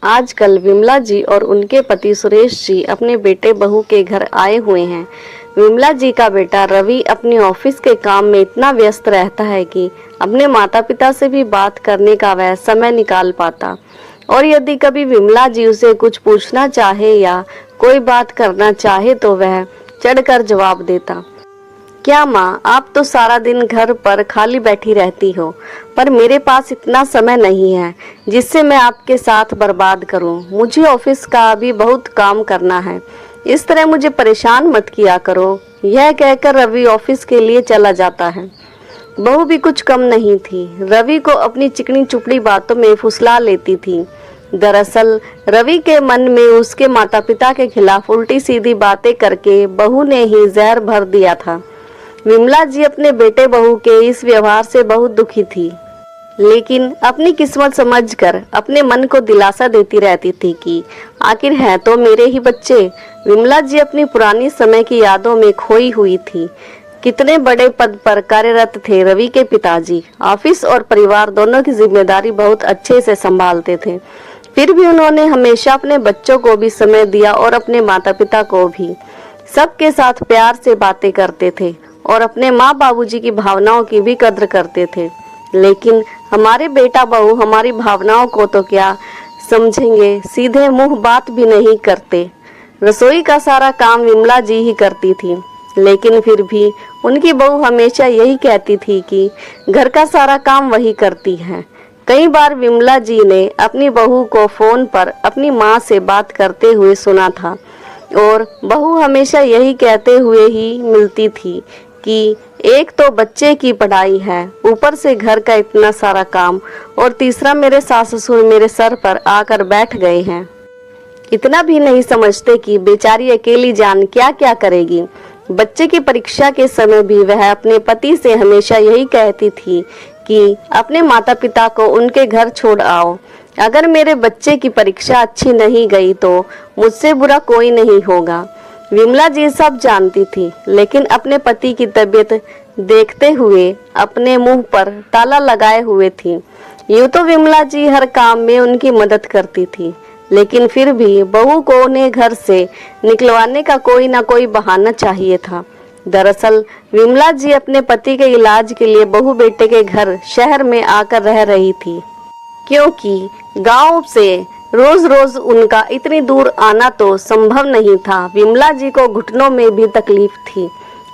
आजकल विमला जी और उनके पति सुरेश जी अपने बेटे बहू के घर आए हुए हैं। विमला जी का बेटा रवि अपने ऑफिस के काम में इतना व्यस्त रहता है कि अपने माता पिता से भी बात करने का वह समय निकाल पाता। और यदि कभी विमला जी उसे कुछ पूछना चाहे या कोई बात करना चाहे तो वह चढ़कर जवाब देता। क्या माँ, आप तो सारा दिन घर पर खाली बैठी रहती हो, पर मेरे पास इतना समय नहीं है जिससे मैं आपके साथ बर्बाद करूं। मुझे ऑफिस का भी बहुत काम करना है, इस तरह मुझे परेशान मत किया करो। यह कहकर रवि ऑफिस के लिए चला जाता है। बहू भी कुछ कम नहीं थी, रवि को अपनी चिकनी चुपड़ी बातों में फुसला लेती थी। दरअसल रवि के मन में उसके माता पिता के खिलाफ उल्टी सीधी बातें करके बहू ने ही जहर भर दिया था। विमला जी अपने बेटे बहू के इस व्यवहार से बहुत दुखी थी, लेकिन अपनी किस्मत समझकर अपने मन को दिलासा देती रहती थी कि आखिर हैं तो मेरे ही बच्चे। विमला जी अपनी पुरानी समय की यादों में खोई हुई थी। कितने बड़े पद पर कार्यरत थे रवि के पिताजी। ऑफिस और परिवार दोनों की जिम्मेदारी बहुत अच्छे से संभालते थे, फिर भी उन्होंने हमेशा अपने बच्चों को भी समय दिया और अपने माता पिता को भी। सबके साथ प्यार से बातें करते थे और अपने माँ बाबूजी की भावनाओं की भी कद्र करते थे। लेकिन हमारे बेटा बहू हमारी भावनाओं को तो क्या समझेंगे, सीधे मुंह बात भी नहीं करते। रसोई का सारा काम विमला जी ही करती थी, लेकिन फिर भी उनकी बहू हमेशा यही कहती थी कि घर का सारा काम वही करती है। कई बार विमला जी ने अपनी बहू को फोन पर अपनी माँ से बात करते हुए सुना था और बहू हमेशा यही कहते हुए ही मिलती थी कि एक तो बच्चे की पढ़ाई है, ऊपर से घर का इतना सारा काम, और तीसरा मेरे सास ससुर मेरे सर पर आकर बैठ गए हैं। इतना भी नहीं समझते कि बेचारी अकेली जान क्या क्या करेगी। बच्चे की परीक्षा के समय भी वह अपने पति से हमेशा यही कहती थी कि अपने माता पिता को उनके घर छोड़ आओ। अगर मेरे बच्चे की परीक्षा अच्छी नहीं गई तो मुझसे बुरा कोई नहीं होगा। विमला जी सब जानती थी, लेकिन अपने पति की तबीयत देखते हुए अपने मुंह पर ताला लगाए हुए थी। यूं तो विमला जी हर काम में उनकी मदद करती थी, लेकिन फिर भी बहू को उन्हें घर से निकलवाने का कोई ना कोई बहाना चाहिए था। दरअसल विमला जी अपने पति के इलाज के लिए बहू बेटे के घर शहर में आकर रह रही थी, क्योंकि गांव से रोज रोज उनका इतनी दूर आना तो संभव नहीं था। विमला जी को घुटनों में भी तकलीफ थी,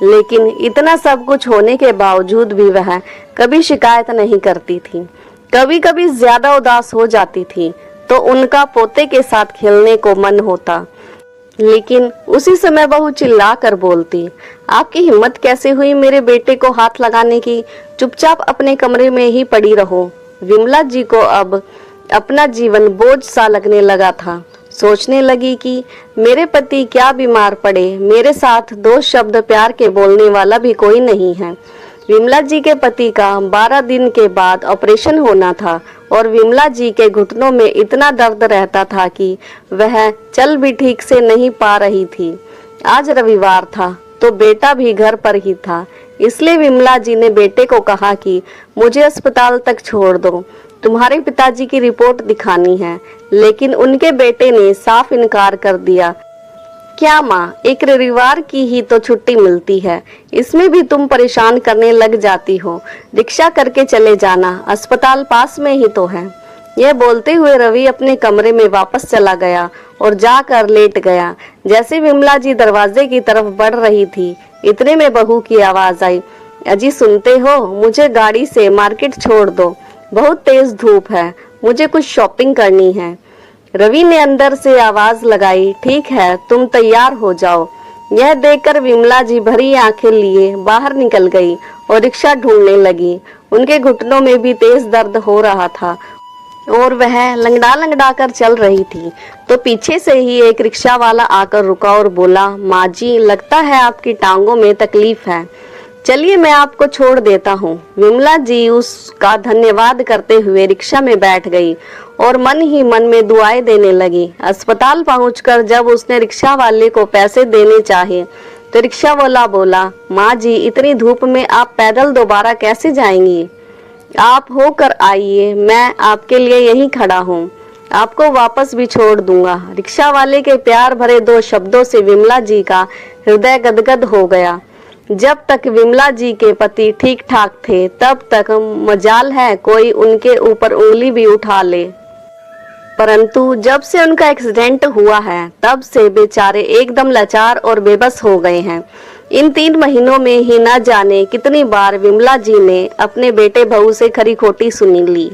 लेकिन इतना सब कुछ होने के बावजूद भी वह कभी शिकायत नहीं करती थी। कभी कभी ज्यादा उदास हो जाती थी तो उनका पोते के साथ खेलने को मन होता, लेकिन उसी समय बहू चिल्ला कर बोलती, आपकी हिम्मत कैसे हुई मेरे बेटे को हाथ लगाने की? चुपचाप अपने कमरे में ही पड़ी रहो। विमला जी को अब अपना जीवन बोझ सा लगने लगा था। सोचने लगी कि मेरे पति क्या बीमार पड़े, मेरे साथ दो शब्द प्यार के बोलने वाला भी कोई नहीं है। विमला जी के पति का 12 दिन के बाद ऑपरेशन होना था और विमला जी के घुटनों में इतना दर्द रहता था कि वह चल भी ठीक से नहीं पा रही थी। आज रविवार था तो बेटा भी घर पर ही था, इसलिए विमला जी ने बेटे को कहा कि मुझे अस्पताल तक छोड़ दो, तुम्हारे पिताजी की रिपोर्ट दिखानी है। लेकिन उनके बेटे ने साफ इनकार कर दिया। क्या माँ, एक रविवार की ही तो छुट्टी मिलती है, इसमें भी तुम परेशान करने लग जाती हो। रिक्शा करके चले जाना, अस्पताल पास में ही तो है। यह बोलते हुए रवि अपने कमरे में वापस चला गया और जाकर लेट गया। जैसे विमला जी दरवाजे की तरफ बढ़ रही थी, इतने में बहू की आवाज आई, अजी सुनते हो, मुझे गाड़ी से मार्केट छोड़ दो, बहुत तेज धूप है, मुझे कुछ शॉपिंग करनी है। रवि ने अंदर से आवाज लगाई, ठीक है, तुम तैयार हो जाओ। यह देखकर विमला जी भरी आंखें लिए बाहर निकल गई और रिक्शा ढूंढने लगी। उनके घुटनों में भी तेज दर्द हो रहा था और वह लंगड़ा लंगड़ा कर चल रही थी, तो पीछे से ही एक रिक्शा वाला आकर रुका और बोला, माँ जी, लगता है आपकी टांगों में तकलीफ है, चलिए मैं आपको छोड़ देता हूँ। विमला जी उसका धन्यवाद करते हुए रिक्शा में बैठ गई और मन ही मन में दुआएं देने लगी। अस्पताल पहुंचकर जब उसने रिक्शा वाले को पैसे देने चाहे तो रिक्शा वाला बोला, माँ जी, इतनी धूप में आप पैदल दोबारा कैसे जाएंगी? आप होकर आइए, मैं आपके लिए यहीं खड़ा हूँ। आपको वापस भी छोड़ दूंगा। रिक्शा वाले के प्यार भरे 2 शब्दों से विमला जी का हृदय गदगद हो गया। जब तक विमला जी के पति ठीक ठाक थे तब तक मजाल है कोई उनके ऊपर उंगली भी उठा ले, परंतु जब से उनका एक्सीडेंट हुआ है तब से बेचारे एकदम लाचार और बेबस हो गए हैं। इन 3 महीनों में ही न जाने कितनी बार विमला जी ने अपने बेटे बहू से खरी खोटी सुनी ली।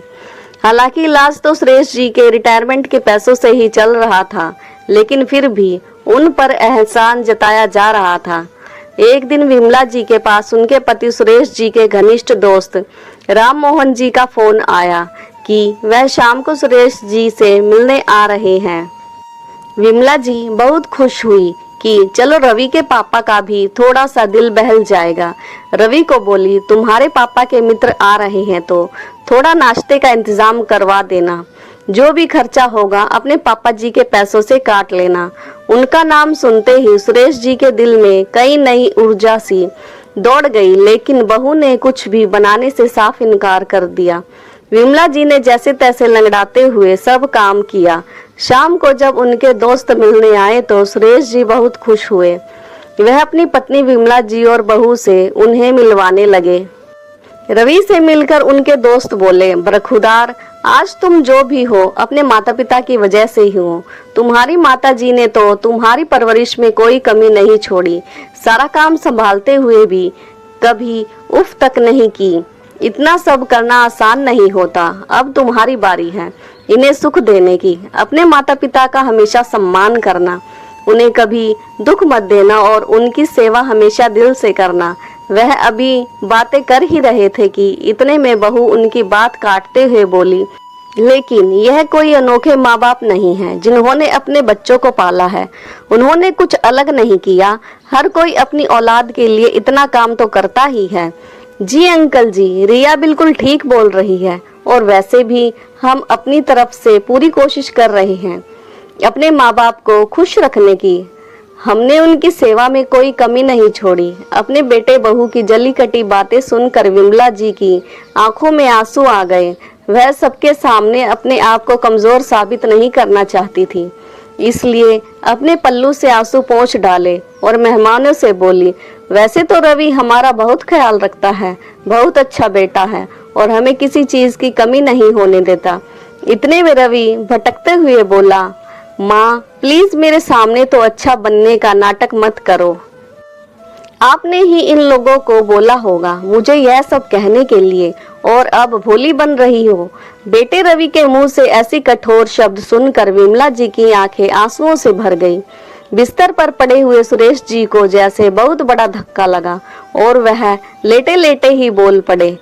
हालांकि इलाज तो सुरेश जी के रिटायरमेंट के पैसों से ही चल रहा था, लेकिन फिर भी उन पर एहसान जताया जा रहा था। एक दिन विमला जी के पास उनके पति सुरेश जी के घनिष्ठ दोस्त राम मोहन जी का फोन आया कि वह शाम को सुरेश जी से मिलने आ रहे हैं। विमला जी बहुत खुश हुई कि चलो रवि के पापा का भी थोड़ा सा दिल बहल जाएगा। रवि को बोली, तुम्हारे पापा के मित्र आ रहे हैं तो थोड़ा नाश्ते का इंतजाम करवा देना, जो भी खर्चा होगा अपने पापा जी के पैसों से काट लेना। उनका नाम सुनते ही सुरेश जी के दिल में कई नई ऊर्जा सी दौड़ गई, लेकिन बहू ने कुछ भी बनाने से साफ इनकार कर दिया। विमला जी ने जैसे तैसे लंगड़ाते हुए सब काम किया। शाम को जब उनके दोस्त मिलने आए तो सुरेश जी बहुत खुश हुए। वह अपनी पत्नी विमला जी और बहू से उन्हें मिलवाने लगे। रवि से मिलकर उनके दोस्त बोले, बरखुदार, आज तुम जो भी हो अपने माता पिता की वजह से ही हो। तुम्हारी माता जी ने तो तुम्हारी परवरिश में कोई कमी नहीं छोड़ी, सारा काम संभालते हुए भी कभी उफ तक नहीं की। इतना सब करना आसान नहीं होता। अब तुम्हारी बारी है इन्हें सुख देने की। अपने माता पिता का हमेशा सम्मान करना, उन्हें कभी दुख मत देना और उनकी सेवा हमेशा दिल से करना। वह अभी बातें कर ही रहे थे कि इतने में बहू उनकी बात काटते हुए बोली, लेकिन यह कोई अनोखे माँ बाप नहीं है जिन्होंने अपने बच्चों को पाला है। उन्होंने कुछ अलग नहीं किया। हर कोई अपनी औलाद के लिए इतना काम तो करता ही है। जी अंकल जी, रिया बिल्कुल ठीक बोल रही है और वैसे भी हम अपनी तरफ से पूरी कोशिश कर रहे हैं अपने माँ बाप को खुश रखने की। हमने उनकी सेवा में कोई कमी नहीं छोड़ी। अपने बेटे बहू की जली कटी बातें सुनकर विमला जी की आंखों में आंसू आ गए। वह सबके सामने अपने आप को कमजोर साबित नहीं करना चाहती थी, इसलिए अपने पल्लू से आंसू पोंछ डाले और मेहमानों से बोली, वैसे तो रवि हमारा बहुत ख्याल रखता है, बहुत अच्छा बेटा है और हमें किसी चीज की कमी नहीं होने देता। इतने में रवि भटकते हुए बोला, माँ प्लीज मेरे सामने तो अच्छा बनने का नाटक मत करो। आपने ही इन लोगों को बोला होगा मुझे यह सब कहने के लिए और अब भोली बन रही हो। बेटे रवि के मुंह से ऐसी कठोर शब्द सुनकर विमला जी की आंखें आंसुओं से भर गई। बिस्तर पर पड़े हुए सुरेश जी को जैसे बहुत बड़ा धक्का लगा और वह लेटे लेटे ही बोल पड़े,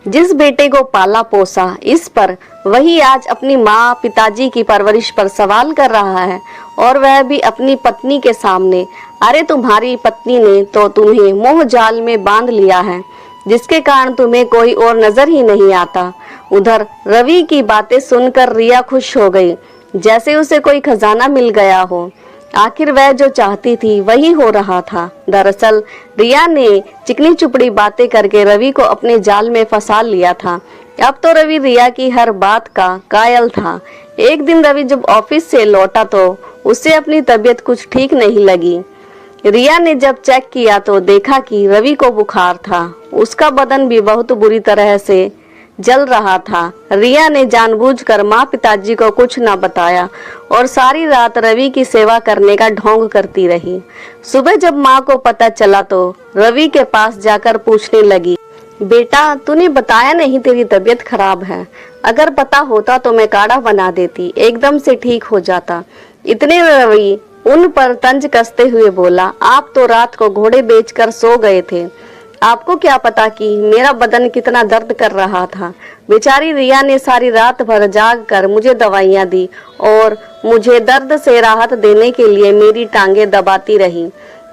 जिस बेटे को पाला पोसा इस पर वही आज अपनी माँ पिताजी की परवरिश पर सवाल कर रहा है और वह भी अपनी पत्नी के सामने। अरे तुम्हारी पत्नी ने तो तुम्हें मोह जाल में बांध लिया है, जिसके कारण तुम्हें कोई और नजर ही नहीं आता। उधर रवि की बातें सुनकर रिया खुश हो गई, जैसे उसे कोई खजाना मिल गया हो। आखिर वह जो चाहती थी वही हो रहा था। दरअसल रिया ने चिकनी चुपड़ी बातें करके रवि को अपने जाल में फंसा लिया था। अब तो रवि रिया की हर बात का कायल था। एक दिन रवि जब ऑफिस से लौटा तो उसे अपनी तबीयत कुछ ठीक नहीं लगी। रिया ने जब चेक किया तो देखा कि रवि को बुखार था। उसका बदन भी बहुत बुरी तरह से जल रहा था। रिया ने जानबूझकर माँ पिताजी को कुछ न बताया और सारी रात रवि की सेवा करने का ढोंग करती रही। सुबह जब माँ को पता चला तो रवि के पास जाकर पूछने लगी, बेटा तूने बताया नहीं तेरी तबीयत खराब है। अगर पता होता तो मैं काढ़ा बना देती, एकदम से ठीक हो जाता। इतने रवि उन पर तंज कसते हुए बोला, आप तो रात को घोड़े बेचकर सो गए थे, आपको क्या पता कि मेरा बदन कितना दर्द कर रहा था। बेचारी रिया ने सारी रात भर जाग कर मुझे दवाइयाँ दी और मुझे दर्द से राहत देने के लिए मेरी टांगे दबाती रही,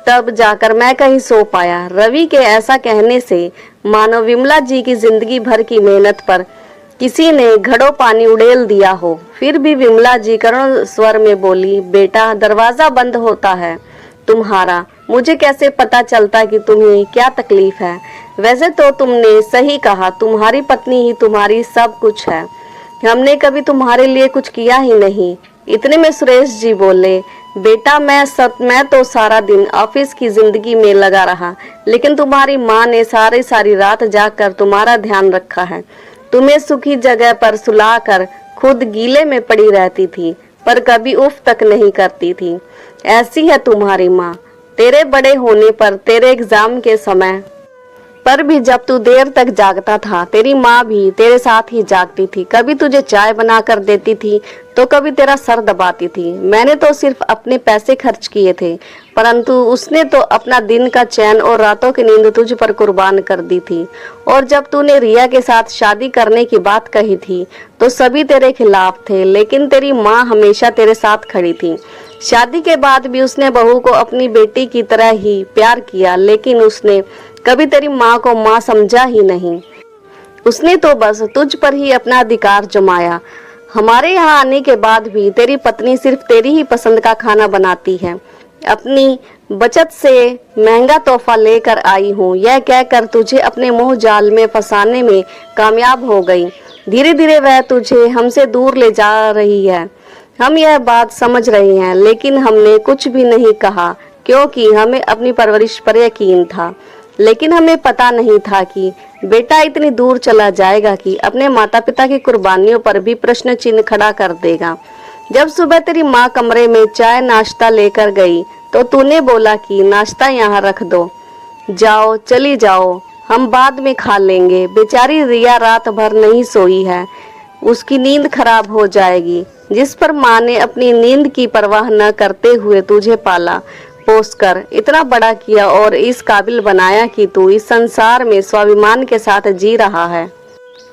तब जाकर मैं कहीं सो पाया। रवि के ऐसा कहने से मानो विमला जी की जिंदगी भर की मेहनत पर किसी ने घड़ों पानी उड़ेल दिया हो। फिर भी विमला जी करुण स्वर में बोली, बेटा दरवाजा बंद होता है तुम्हारा, मुझे कैसे पता चलता कि तुम्हें क्या तकलीफ है। वैसे तो तुमने सही कहा, तुम्हारी पत्नी ही तुम्हारी सब कुछ है। हमने कभी तुम्हारे लिए कुछ किया ही नहीं। इतने में सुरेश जी बोले, बेटा मैं तो सारा दिन ऑफिस की जिंदगी में लगा रहा, लेकिन तुम्हारी माँ ने सारी रात जागकर तुम्हारा ध्यान रखा है। तुम्हें सुखी जगह पर सुलाकर खुद गीले में पड़ी रहती थी, पर कभी उफ तक नहीं करती थी। ऐसी है तुम्हारी माँ। तेरे बड़े होने पर, तेरे एग्जाम के समय पर भी जब तू देर तक जागता था, तेरी माँ भी तेरे साथ ही जागती थी। कभी तुझे चाय बना कर देती थी तो कभी तेरा सर दबाती थी। मैंने तो सिर्फ अपने पैसे खर्च किए थे, परंतु उसने तो अपना दिन का चैन और रातों की नींद तुझ पर कुर्बान कर दी थी। और जब तूने रिया के साथ शादी करने की बात कही थी तो सभी तेरे खिलाफ थे, लेकिन तेरी माँ हमेशा तेरे साथ खड़ी थी। शादी के बाद भी उसने बहू को अपनी बेटी की तरह ही प्यार किया, लेकिन उसने कभी तेरी माँ को माँ समझा ही नहीं। उसने तो बस तुझ पर ही अपना अधिकार जमाया। हमारे यहाँ आने के बाद भी तेरी पत्नी सिर्फ तेरी ही पसंद का खाना बनाती है। अपनी बचत से महंगा तोहफा लेकर आई हूँ, यह कहकर तुझे अपने मोह जाल में फंसाने में कामयाब हो गई। धीरे धीरे वह तुझे हमसे दूर ले जा रही है। हम यह बात समझ रहे हैं, लेकिन हमने कुछ भी नहीं कहा, क्योंकि हमें अपनी परवरिश पर यकीन था। लेकिन हमें पता नहीं था कि बेटा इतनी दूर चला जाएगा कि अपने माता पिता की कुर्बानियों पर भी प्रश्न चिन्ह खड़ा कर देगा। जब सुबह तेरी माँ कमरे में चाय नाश्ता लेकर गई तो तूने बोला कि नाश्ता यहाँ रख दो, जाओ चली जाओ, हम बाद में खा लेंगे। बेचारी रिया रात भर नहीं सोई है, उसकी नींद खराब हो जाएगी। जिस पर माँ ने अपनी नींद की परवाह न करते हुए तुझे पाला पोसकर इतना बड़ा किया और इस काबिल बनाया कि तू इस संसार में स्वाभिमान के साथ जी रहा है,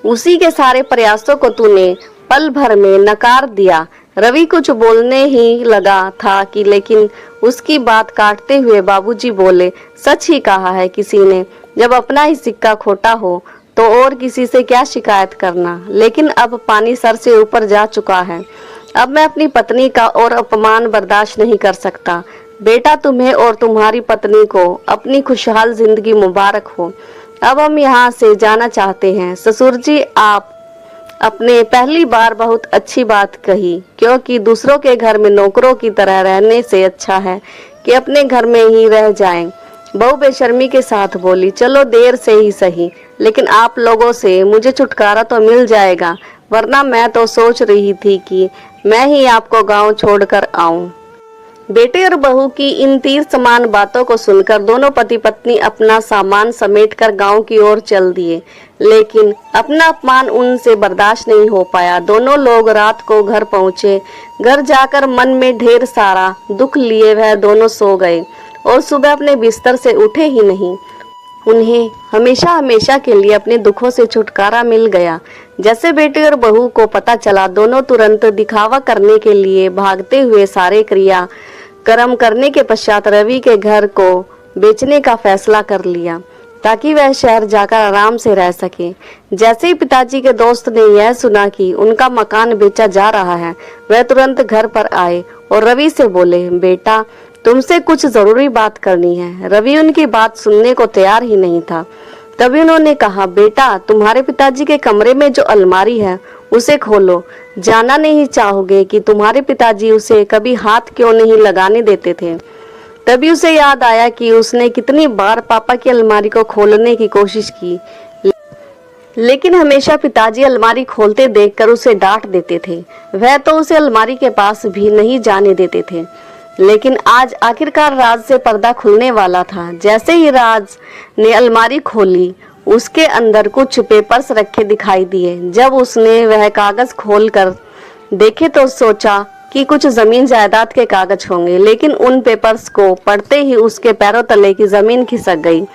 उसी के सारे प्रयासों को तूने पल भर में नकार दिया। रवि कुछ बोलने ही लगा था कि लेकिन उसकी बात काटते हुए बाबूजी बोले, सच ही कहा है किसी ने, जब अपना ही सिक्का खोटा हो तो और किसी से क्या शिकायत करना। लेकिन अब पानी सर से ऊपर जा चुका है। अब मैं अपनी पत्नी का और अपमान बर्दाश्त नहीं कर सकता। बेटा, तुम्हें और तुम्हारी पत्नी को अपनी खुशहाल जिंदगी मुबारक हो। अब हम यहाँ से जाना चाहते हैं। ससुर जी, आप अपने पहली बार बहुत अच्छी बात कही, क्योंकि दूसरों के घर में नौकरों की तरह रहने से अच्छा है कि अपने घर में ही रह जाएं। बहू बेशर्मी के साथ बोली, चलो देर से ही सही, लेकिन आप लोगों से मुझे छुटकारा तो मिल जाएगा, वरना मैं तो सोच रही थी कि मैं ही आपको गांव छोड़कर आऊं। बेटे और बहू की इन तीर समान बातों को सुनकर दोनों पति पत्नी अपना सामान समेटकर गांव की ओर चल दिए, लेकिन अपना अपमान उनसे बर्दाश्त नहीं हो पाया। दोनों लोग रात को घर पहुंचे। घर जाकर मन में ढेर सारा दुख लिए वह दोनों सो गए और सुबह अपने बिस्तर से उठे ही नहीं। उन्हें हमेशा हमेशा के लिए अपने दुखों से छुटकारा मिल गया। जैसे बेटे और बहू को पता चला, दोनों तुरंत दिखावा करने के लिए भागते हुए सारे क्रिया कर्म करने के पश्चात रवि के घर को बेचने का फैसला कर लिया, ताकि वह शहर जाकर आराम से रह सके। जैसे ही पिताजी के दोस्त ने यह सुना कि उनका मकान बेचा जा रहा है, वह तुरंत घर पर आए और रवि से बोले, बेटा, तुमसे कुछ जरूरी बात करनी है। रवि उनकी बात सुनने को तैयार ही नहीं था। तभी उन्होंने कहा, बेटा, तुम्हारे पिताजी के कमरे में जो अलमारी है उसे खोलो। जानना नहीं चाहोगे कि तुम्हारे पिताजी उसे कभी हाथ क्यों नहीं लगाने देते थे। तभी उसे याद आया कि उसने कितनी बार पापा की अलमारी को खोलने की कोशिश की, लेकिन हमेशा पिताजी अलमारी खोलते देखकर उसे डांट देते थे। वह तो उसे अलमारी के पास भी नहीं जाने देते थे। लेकिन आज आखिरकार राज से पर्दा खुलने वाला था। जैसे ही राज ने अलमारी खोली, उसके अंदर कुछ पेपर्स रखे दिखाई दिए। जब उसने वह कागज खोलकर देखे तो सोचा कि कुछ जमीन जायदाद के कागज होंगे, लेकिन उन पेपर्स को पढ़ते ही उसके पैरों तले की जमीन खिसक गई।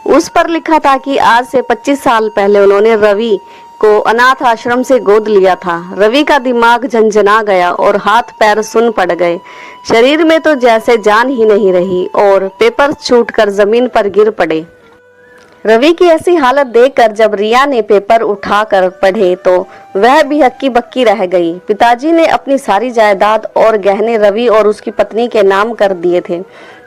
उस पर लिखा था कि आज से 25 साल पहले उन्होंने रवि को अनाथ आश्रम से गोद लिया था। रवि का दिमाग झंझना गया और हाथ पैर सुन पड़ गए। शरीर में तो जैसे जान ही नहीं रही और पेपर छूटकर जमीन पर गिर पड़े। रवि की ऐसी हालत देखकर जब रिया ने पेपर उठाकर पढ़े तो वह भी हक्की बक्की रह गई। पिताजी ने अपनी सारी जायदाद और गहने रवि और उसकी पत्नी के नाम कर दिए थे।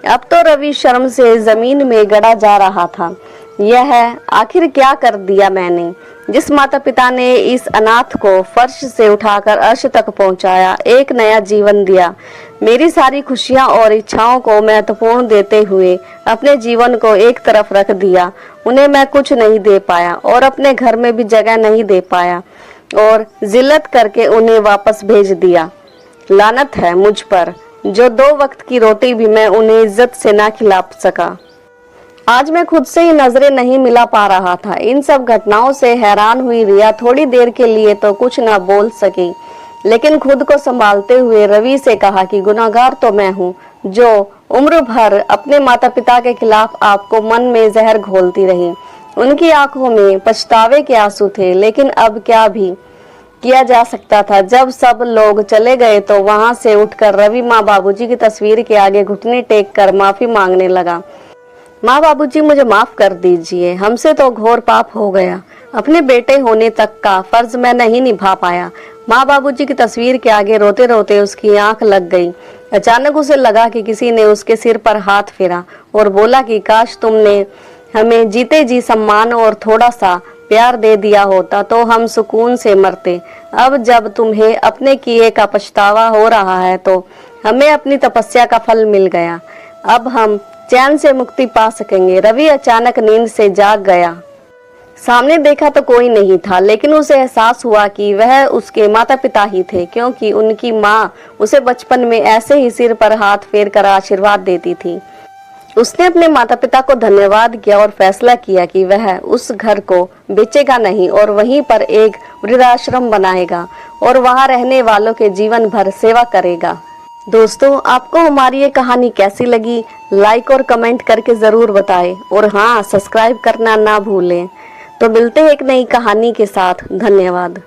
अब तो रवि शर्म से जमीन में गड़ा जा रहा था। यह है, आखिर क्या कर दिया मैंने। जिस माता पिता ने इस अनाथ को फर्श से उठाकर अर्श तक पहुंचाया, एक नया जीवन दिया, मेरी सारी खुशियां और इच्छाओं को महत्वपूर्ण देते हुए अपने जीवन को एक तरफ रख दिया, उन्हें मैं कुछ नहीं दे पाया और अपने घर में भी जगह नहीं दे पाया और जिल्लत करके उन्हें वापस भेज दिया। लानत है मुझ पर, जो 2 वक्त की रोटी भी मैं उन्हें इज्जत से ना खिला सका। आज मैं खुद से ही नजरें नहीं मिला पा रहा था। इन सब घटनाओं से हैरान हुई रिया थोड़ी देर के लिए तो कुछ ना बोल सकी, लेकिन खुद को संभालते हुए रवि से कहा कि गुनाहगार तो मैं हूँ, जो उम्र भर अपने माता पिता के खिलाफ आपको मन में जहर घोलती रही। उनकी आंखों में पछतावे के आंसू थे, लेकिन अब क्या भी किया जा सकता था। जब सब लोग चले गए तो वहां से उठकर रवि माँ बाबूजी की तस्वीर के आगे घुटने टेक कर माफी मांगने लगा। माँ बाबूजी, मुझे माफ कर दीजिए, हमसे तो घोर पाप हो गया। अपने बेटे होने तक का फर्ज मैं नहीं निभा पाया। माँ बाबूजी की तस्वीर के आगे रोते रोते उसकी आंख लग गई। अचानक उसे लगा कि किसी ने उसके सिर पर हाथ फेरा और बोला कि काश तुमने हमें जीते जी सम्मान और थोड़ा सा प्यार दे दिया होता तो हम सुकून से मरते। अब जब तुम्हें अपने किए का पछतावा हो रहा है तो हमें अपनी तपस्या का फल मिल गया। अब हम चैन से मुक्ति पा सकेंगे। रवि अचानक नींद से जाग गया। सामने देखा तो कोई नहीं था, लेकिन उसे एहसास हुआ कि वह उसके माता पिता ही थे, क्योंकि उनकी माँ उसे बचपन में ऐसे ही सिर पर हाथ फेर कर आशीर्वाद देती थी। उसने अपने माता पिता को धन्यवाद किया और फैसला किया कि वह उस घर को बेचेगा नहीं और वहीं पर एक वृद्धाश्रम बनाएगा और वहां रहने वालों के जीवन भर सेवा करेगा। दोस्तों, आपको हमारी ये कहानी कैसी लगी? लाइक और कमेंट करके जरूर बताएं और हाँ, सब्सक्राइब करना ना भूलें। तो मिलते हैं एक नई कहानी के साथ। धन्यवाद।